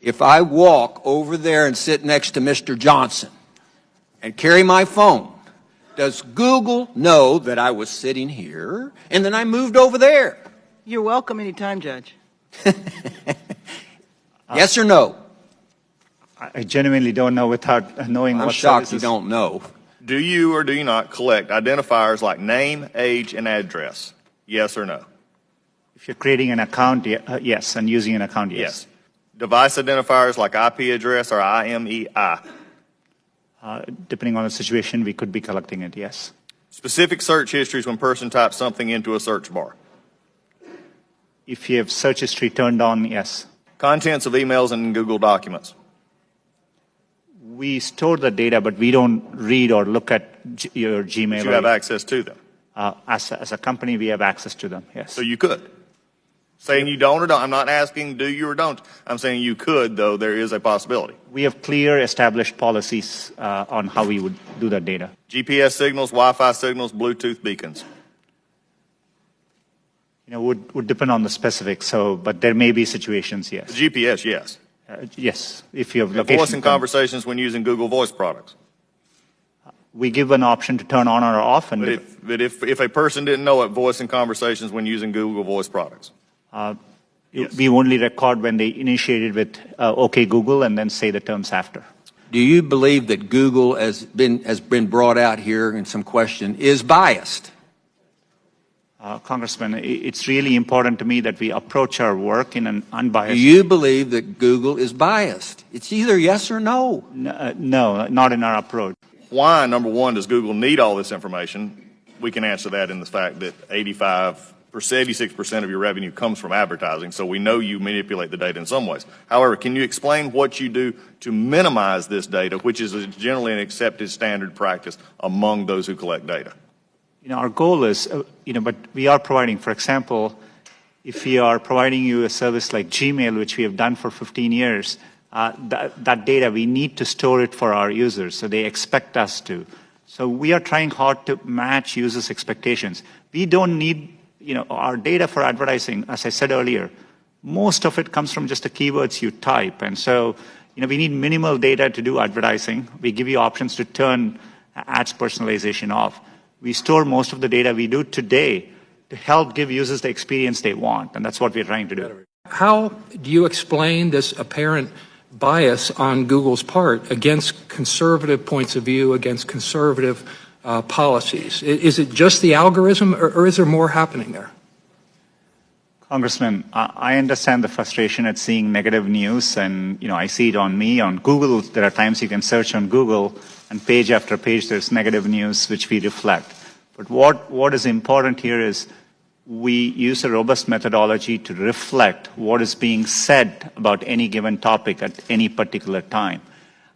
If I walk over there and sit next to Mr. Johnson and carry my phone, does Google know that I was sitting here and then I moved over there? You're welcome anytime, Judge. Yes or no? I genuinely don't know without knowing I'm what shocked services. you don't know. Do you or do you not collect identifiers like name, age, and address? Yes or no? If you're creating an account, yes, and using an account, yes. Device identifiers like IP address or IMEI? Depending on the situation, we could be collecting it, yes. Specific search histories when person types something into a search bar? If you have search history turned on, yes. Contents of emails and Google documents? We store the data, but we don't read or look at your Gmail. But you have access to them? As a company, we have access to them, yes. So you could? Saying you don't or don't? I'm not asking do you or don't. I'm saying you could, though there is a possibility. We have clear established policies on how we would do that data. GPS signals, Wi-Fi signals, Bluetooth beacons? Would depend on the specifics, but there may be situations, yes. The GPS, yes. Yes, if you have location. Voice and conversations when using Google Voice products? We give an option to turn on or off. And But if a person didn't know it, voice and conversations when using Google Voice products? Yes. We only record when they initiated with OK Google and then say the terms after. Do you believe that Google has been brought out here in some question is biased? Congressman, it's really important to me that we approach our work in an unbiased. Do you believe that Google is biased? It's either yes or no. No, not in our approach. Why, number one, does Google need all this information? We can answer that in the fact that 86% of your revenue comes from advertising, so we know you manipulate the data in some ways. However, can you explain what you do to minimize this data, which is generally an accepted standard practice among those who collect data? Our goal is, but we are providing, for example, if we are providing you a service like Gmail, which we have done for 15 years, that data, we need to store it for our users, so they expect us to. So we are trying hard to match users' expectations. We don't need, our data for advertising, as I said earlier, most of it comes from just the keywords you type. And so, we need minimal data to do advertising. We give you options to turn ads personalization off. We store most of the data we do today to help give users the experience they want, and that's what we're trying to do. How do you explain this apparent bias on Google's part against conservative points of view, against conservative policies? Is it just the algorithm, or is there more happening there? Congressman, I understand the frustration at seeing negative news, and I see it on me. On Google, there are times you can search on Google, and page after page there's negative news which we reflect. But what is important here is we use a robust methodology to reflect what is being said about any given topic at any particular time.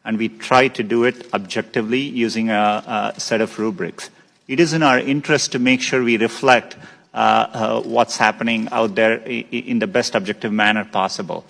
And we try to do it objectively using a set of rubrics. It is in our interest to make sure we reflect what's happening out there in the best objective manner possible.